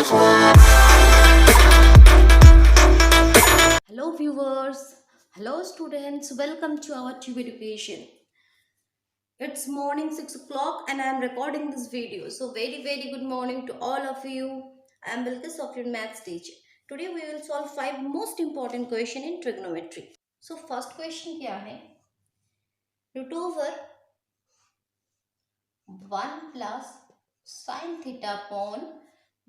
Hello viewers, hello students, welcome to our tube education. It's morning 6 o'clock and I am recording this video. So very good morning to all of you. I am Bilkis of your maths teacher. Today we will solve 5 most important question in trigonometry. So first question क्या है? Root over 1 plus sin theta upon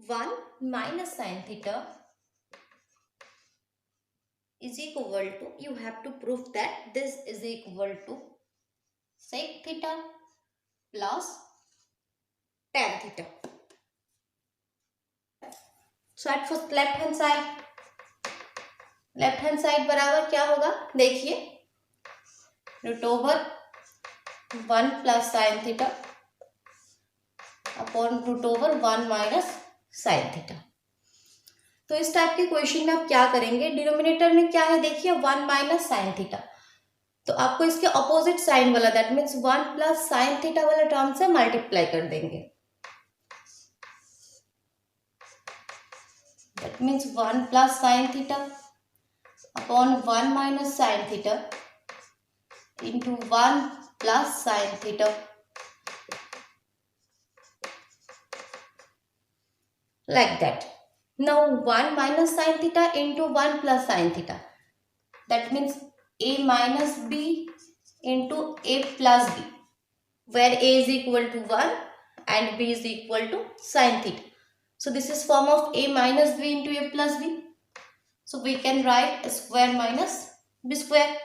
1 minus sin theta is equal to, you have to prove that this is equal to sec theta plus tan theta. So at first left hand side बराबर क्या होगा, देखिए root over 1 plus sine theta upon root over 1 minus sine theta. तो इस type के question में आप क्या करेंगे, डिनोमिनेटर में क्या है देखिए 1 माइनस साइन थीटा, तो आपको इसके ऑपोजिट साइन वाला that means 1 plus sine theta वाला टर्म से मल्टीप्लाई कर देंगे. That means 1 plus sin theta upon 1 minus sin theta into 1 plus sin theta like that. Now 1 minus sin theta into 1 plus sin theta, that means a minus b into a plus b, where a is equal to 1 and b is equal to sin theta. So this is form of a minus b into a plus b. So we can write a square minus b square.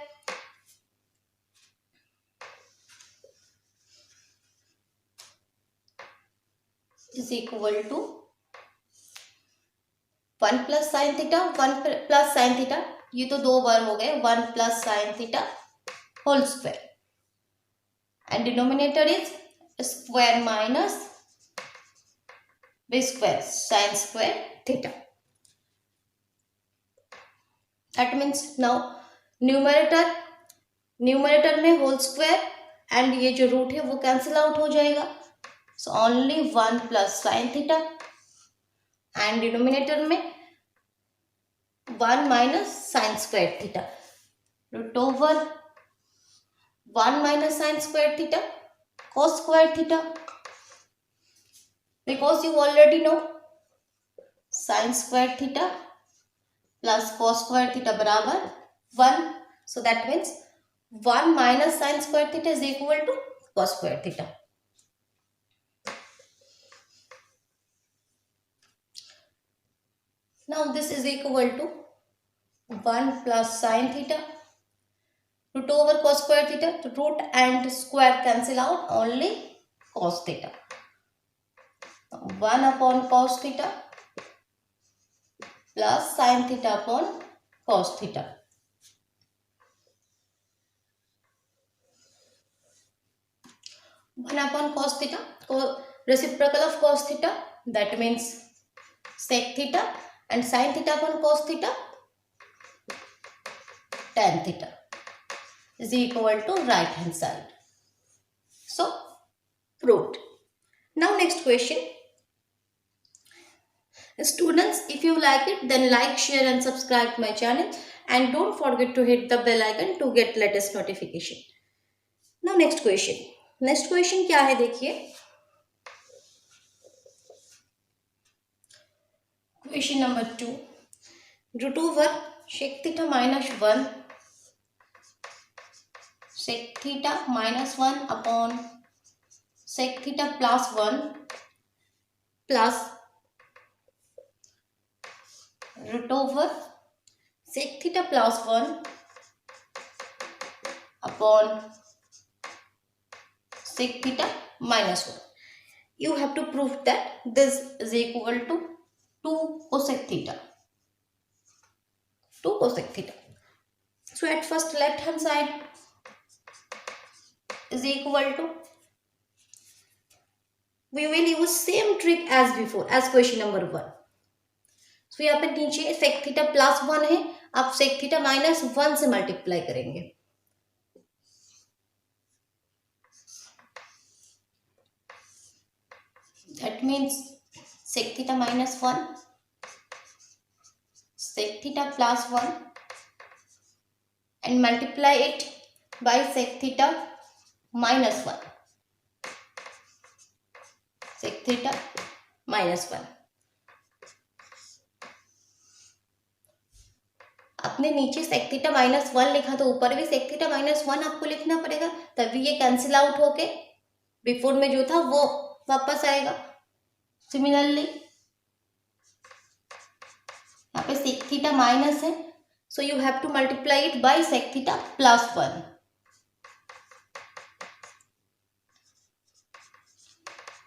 Is equal to 1 plus sin theta, 1 plus sin theta, ये तो दो बार हो गए, 1 plus sin theta whole square, and denominator is square minus b square sin square theta. That means now numerator में whole square and ये जो root है वो कैंसिल आउट हो जाएगा. So only 1 plus sine theta and denominator में 1 minus sine square theta, root over 1 minus sine square theta cos square theta, because you already know sin square theta plus cos square theta बराबर 1. So that means 1 minus sin square theta is equal to cos square theta. Now this is equal to 1 plus sin theta root over cos square theta. So root and square cancel out, only cos theta. 1 upon cos theta plus sin theta upon cos theta. One upon cos theta, reciprocal of cos theta, that means sec theta, and sin theta upon cos theta, tan theta is equal to right hand side. So proved. Now next question. Students, if you like it, then like, share and subscribe to my channel, and don't forget to hit the bell icon to get latest notification. Now next question क्या है देखिए, question number 2, root over sec theta minus 1 sec theta minus 1 upon sec theta plus 1 plus root over sec theta plus 1 upon sec theta minus 1. You have to prove that this is equal to 2 cosec theta. 2 cosec theta. So at first left hand side is equal to, we will use same trick as before as question number 1. तो यहाँ पे नीचे sec theta plus 1 है, आप sec theta minus 1 से multiply करेंगे. That means sec theta minus 1, sec theta plus 1 and multiply it by sec theta minus 1, sec theta minus 1. आपने नीचे sec theta minus 1 लिखा तो ऊपर भी sec theta minus 1 आपको लिखना पड़ेगा, तभी ये कैंसिल आउट होके बिफोर में जो था वो वापस आएगा. सिमिलरली यहाँ पे sec theta माइनस है, so you have to multiply it by sec theta plus 1.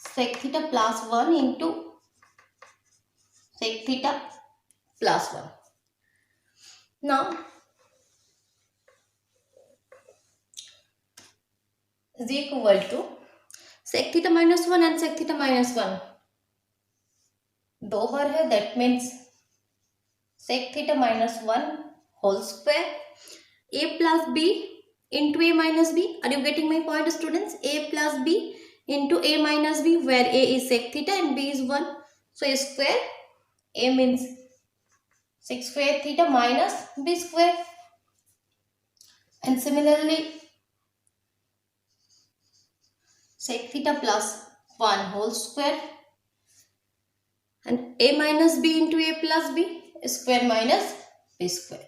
Sec theta plus 1 into sec theta plus 1. Now is equal to sec theta minus 1 and sec theta minus 1 दो बार है, that means sec theta minus 1 whole square a plus b into a minus b. Are you getting my point, students? A plus b into a minus b, where a is sec theta and b is 1. So a square, a means sec square theta minus b square. And similarly sec theta plus 1 whole square and a minus b into a plus b square minus b square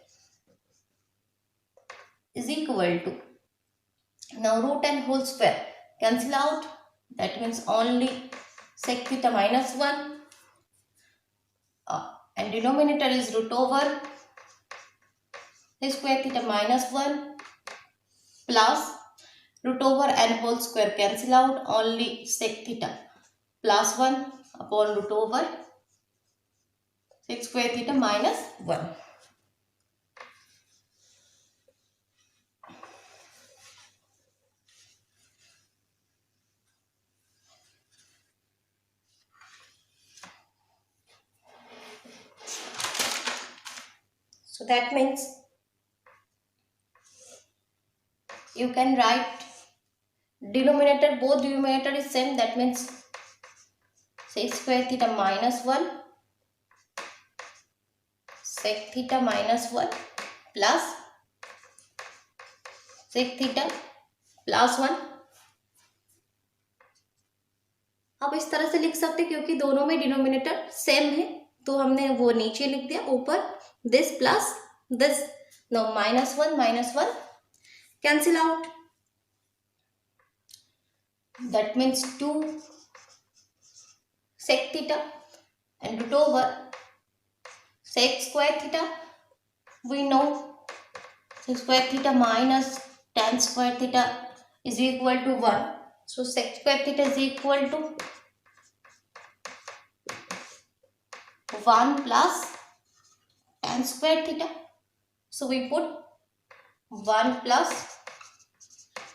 is equal to, now root and whole square cancel out, that means only sec theta minus 1 and denominator is root over square theta minus 1 plus root over and whole square cancel out, only sec theta plus 1 upon root over sec square theta minus 1. So that means you can write denominator, both denominator is same, that means sec square theta minus 1 sec theta minus 1 plus sec theta plus 1. आप इस तरह से लिख सकते क्योंकि दोनों में denominator same है, तो हमने वो नीचे लिख दिया, ऊपर this plus this. Now minus 1 cancel out, that means 2 sec theta and root over sec square theta. We know sec square theta minus tan square theta is equal to 1. So sec square theta is equal to 1 plus tan square theta. So we put 1 plus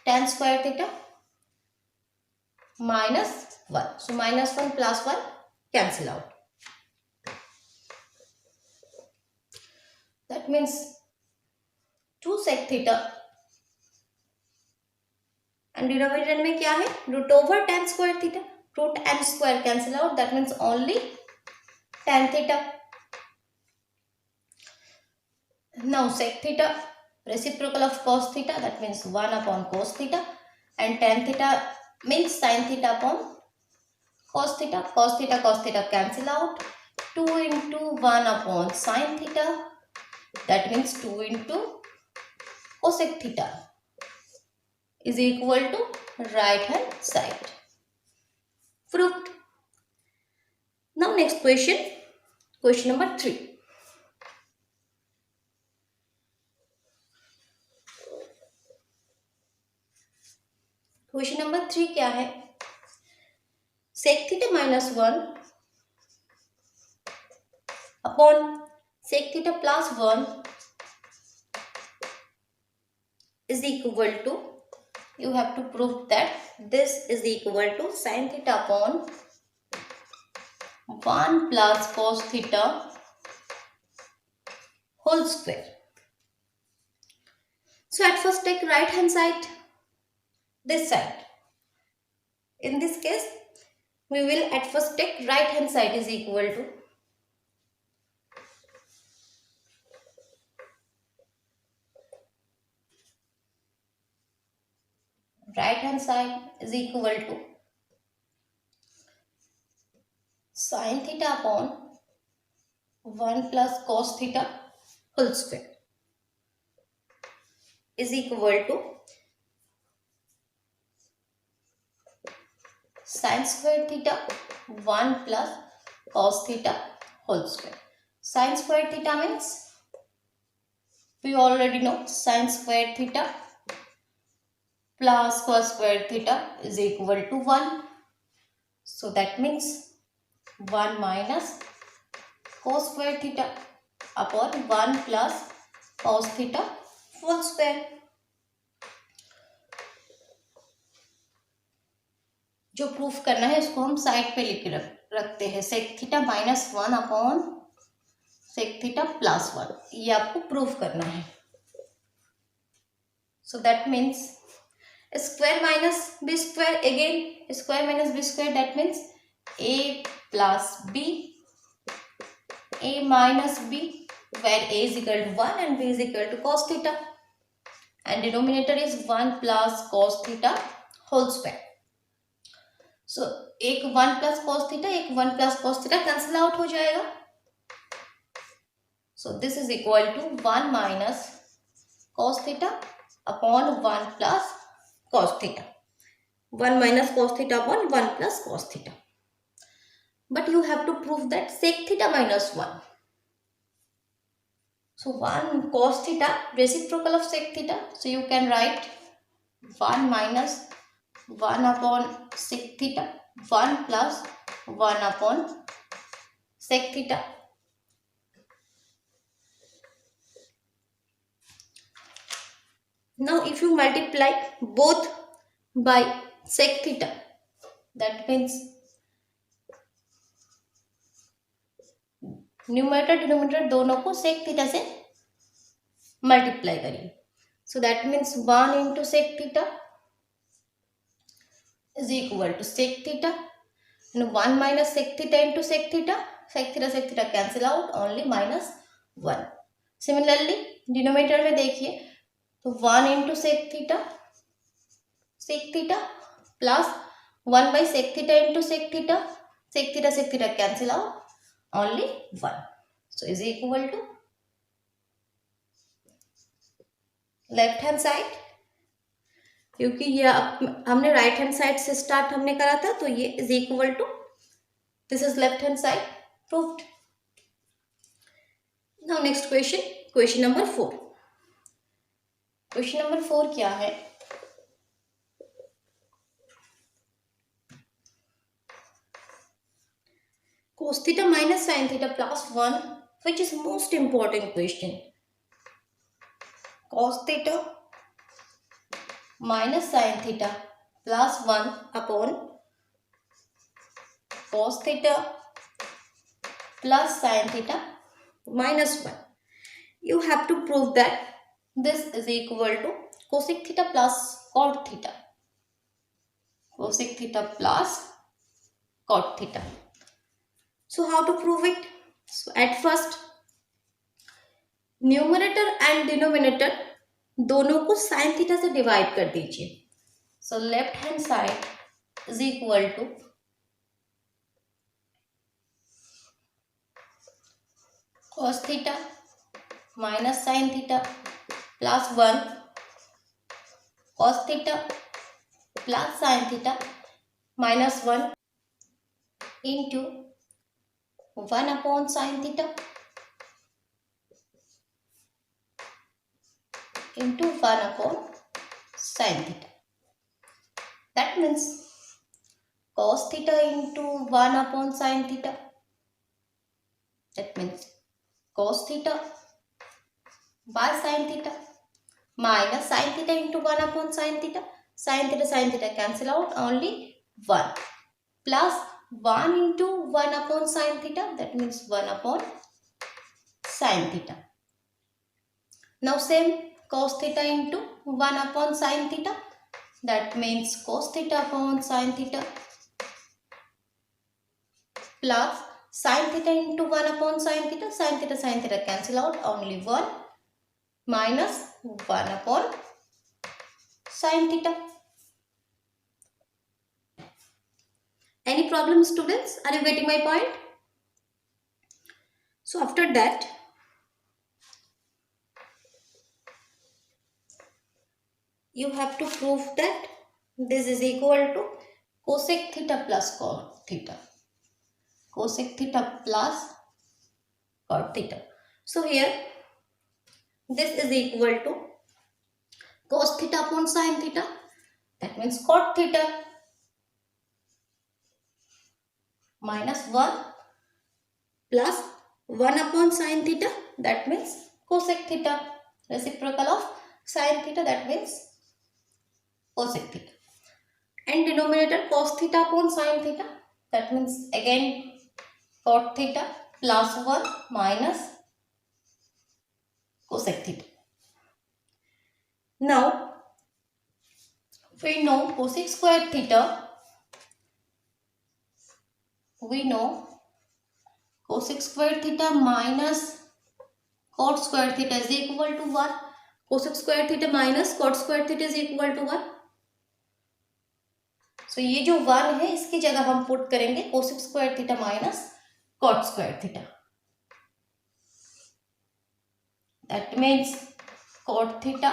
tan square theta minus 1. So minus 1 plus 1 cancel out. That means 2 sec theta and denominator में क्या है, root over tan square theta. Root and square cancel out, that means only tan theta. Now sec theta reciprocal of cos theta, that means 1 upon cos theta, and tan theta means sin theta upon cos theta. Cos theta cancel out, 2 into 1 upon sin theta, that means 2 into cosec theta is equal to right hand side. Proved. Now next question, question number 3. Question number 3 क्या है, sec theta minus 1 upon sec theta plus 1 is equal to, you have to prove that this is equal to sin theta upon 1 plus cos theta whole square. So at first take right hand side, this side. In this case We will at first take right hand side is equal to sin theta upon 1 plus cos theta whole square is equal to sin square theta 1 plus cos theta whole square. Sin square theta means we already know sin square theta plus cos square theta is equal to 1. So that means 1 minus cos square theta upon 1 plus cos theta whole square. जो proof करना है इसको हम side पे लिख रखते हैं sec theta minus 1 upon sec theta plus 1. ये आपको प्रूफ करना है. So that means square minus b square, again square minus b square, that means a plus b, a minus b, where a is equal to 1 and b is equal to cos theta, and denominator is 1 plus cos theta whole square. So एक 1 plus cos theta एक 1 plus cos theta cancel out हो जाएगा. So this is equal to 1 minus cos theta upon 1 plus cos theta. 1 minus cos theta upon 1 plus cos theta. But you have to prove that sec theta minus 1. So 1 cos theta reciprocal of sec theta. So you can write 1 minus 1 upon sec theta 1 plus 1 upon sec theta. Now if you multiply both by sec theta, that means numerator denominator दोनों को sec theta से multiply करिए. So that means 1 into sec theta is equal to sec theta and 1 minus sec theta into sec theta cancel out, only minus 1. Similarly denominator में देखिए तो 1 into sec theta plus 1 by sec theta into sec theta cancel out, only 1. So is equal to left hand side, क्योंकि ये हमने right hand side से start हमने करा था तो ये is equal to this is left hand side proved. Now next question number 4. Question number 4 क्या है? cos theta minus sin theta plus 1, which is most important question. Cos theta minus sin theta plus 1 upon cos theta plus sin theta minus 1. You have to prove that this is equal to cosec theta plus cot theta. Cosec theta plus cot theta. So how to prove it? So at first numerator and denominator दोनों को sine theta से divide कर दीजिए. So left hand side is equal to cos theta minus sine theta plus 1 cos theta plus sine theta minus 1 into 1 upon sine theta into 1 upon sin theta. That means cos theta into 1 upon sin theta. That means cos theta by sin theta minus sin theta into 1 upon sin theta. Sin theta cancel out, only 1 plus 1 into 1 upon sin theta. That means 1 upon sin theta. Now same cos theta into 1 upon sin theta, that means cos theta upon sin theta plus sin theta into 1 upon sin theta. Sin theta cancel out, only 1 minus 1 upon sin theta. Any problem, students? Are you getting my point? So after that, you have to prove that this is equal to cosec theta plus cot theta. Cosec theta plus cot theta. So here, this is equal to cos theta upon sin theta. That means cot theta minus 1 plus 1 upon sin theta. That means cosec theta. Reciprocal of sin theta, that means cosec theta. And denominator cos theta upon sin theta. That means again cot theta plus 1 minus cosec theta. Now, we know cosec square theta. We know cosec square theta minus cot square theta is equal to 1. Cosec square theta minus cot square theta is equal to 1. So ये जो 1 है इसकी जगह हम put करेंगे cosec square theta minus cot square theta. That means cot theta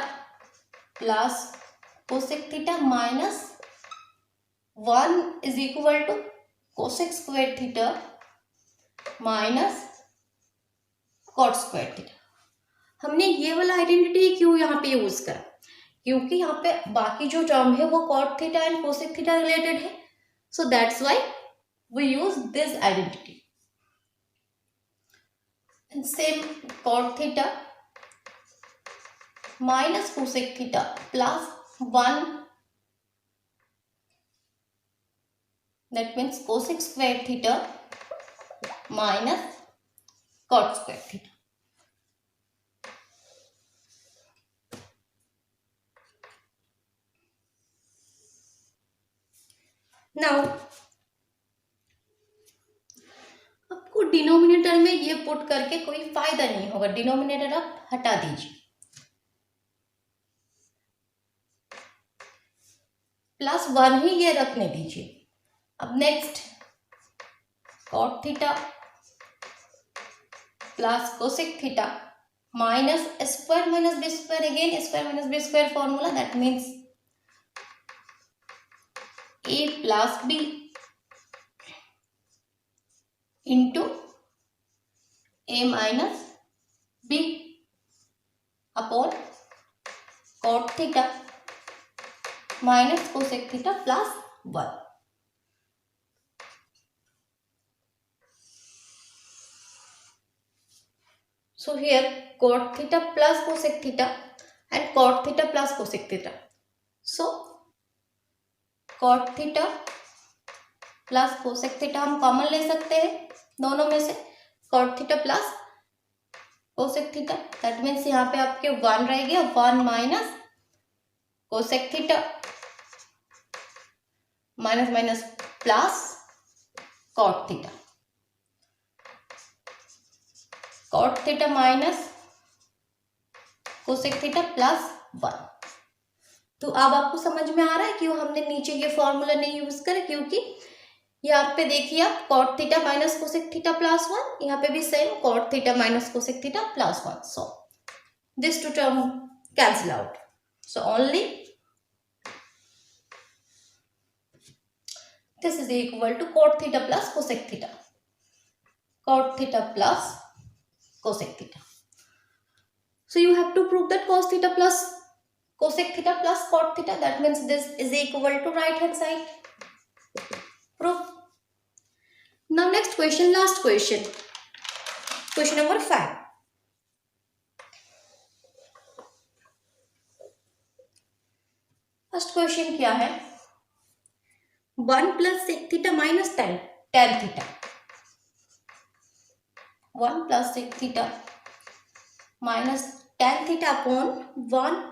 plus cosec theta minus 1 is equal to cosec square theta minus cot square theta. हमने ये वाला आइडेंटिटी क्यों यहाँ पे यूज करा? क्योंकि यहाँ पे बाकी जो टर्म है वो cot theta and cosec theta related है. So that's why we use this identity. And same cot theta minus cosec theta plus 1. That means cosec square theta minus cot square theta. Now, आपको denominator में ये put करके कोई फायदा नहीं होगा. Denominator आप हटा दीजिए. प्लस 1 ही ये रखने दीजिए. अब next cot theta plus cosec theta minus square minus B square. Again square minus B square formula. That means a plus b into a minus b upon cot theta minus cosec theta plus 1. So here cot theta plus cosec theta and cot theta plus cosec theta. So cot theta plus cosec theta हम common ले सकते हैं दोनों में से. cot theta plus cosec theta. That means यहाँ पे आपके 1 रह गया. 1 minus cosec theta minus minus plus cot theta. cot theta minus cosec theta plus 1. तो अब आपको समझ में आ रहा है क्यों हमने नीचे ये फॉर्मूला नहीं यूज करे? क्योंकि यहाँ पे देखिए आप cot theta minus cosec theta plus 1. यहाँ पे भी same cot theta minus cosec theta plus 1. So this two term cancel out. So only this is equal to cot theta plus cosec theta. cot theta plus cosec theta. So you have to prove that cos theta plus cosec theta plus cot theta. That means this is equal to right hand side. Proof. Now next question, last question. Question number 5. First question क्या है? 1 plus sec theta minus tan theta. 1 plus sec theta minus tan theta upon 1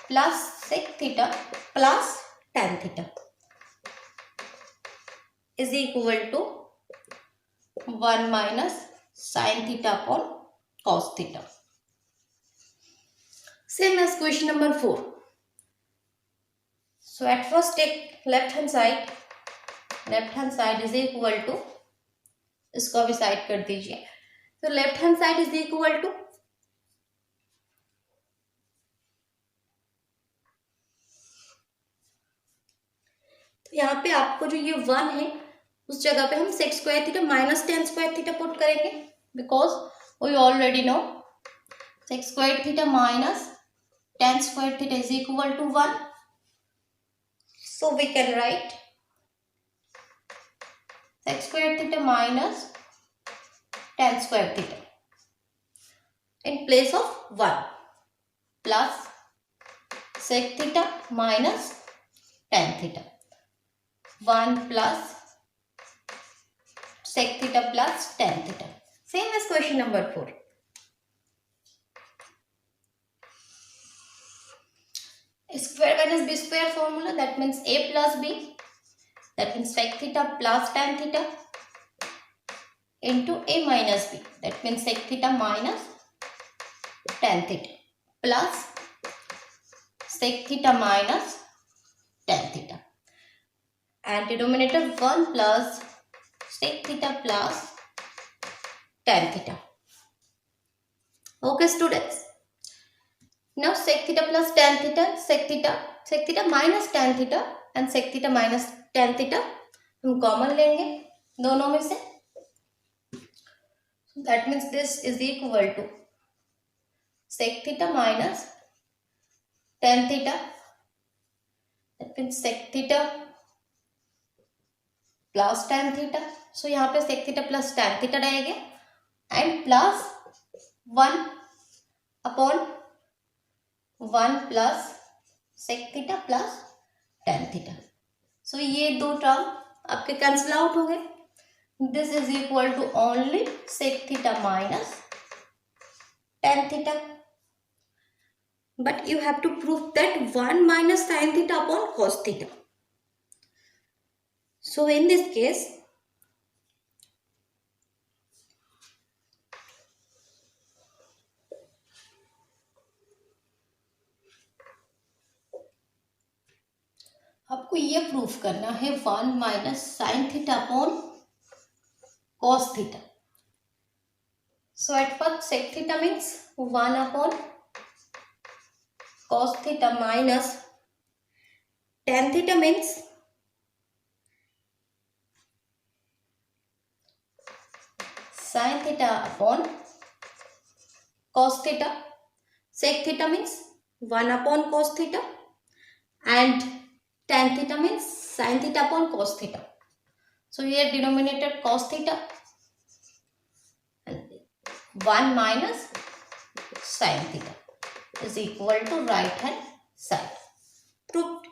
plus sec theta plus tan theta is equal to 1 minus sin theta upon cos theta. Same as question number 4. So at first take left hand side. Left hand side is equal to, इसको भी side कर दीजिए. तो left hand side is equal to, तो यहाँ पे आपको जो ये 1 है उस जगह पे हम sec square theta minus tan square theta put करेंगे, because we already know sec square theta minus tan square theta is equal to 1. So we can write sec square theta minus tan square theta in place of 1 plus sec theta minus tan theta. 1 plus sec theta plus tan theta. Same as question number 4. Square minus b square formula, that means a plus b, that means sec theta plus tan theta into a minus b, that means sec theta minus tan theta plus sec theta minus tan theta, and denominator 1 plus sec theta plus tan theta. Okay students, now sec theta plus tan theta, sec theta minus tan theta and sec theta minus tan theta हम common लेंगे दोनों में से. That means this is equal to sec theta minus tan theta, that means sec theta plus tan theta. So यहाँ पे sec theta plus tan theta रहेगा and plus 1 upon 1 plus sec theta plus tan theta. So ये दो term आपके cancel out हो गए. This is equal to only sec theta minus tan theta. But you have to prove that 1 minus sin theta upon cos theta. So in this case, आपको ये proof करना है 1 minus sine theta upon cos theta. So at first sec theta means 1 upon cos theta minus tan theta means sin theta upon cos theta. Sec theta means 1 upon cos theta and tan theta means sin theta upon cos theta. So here denominator cos theta and 1 minus sin theta is equal to right hand side. Proved.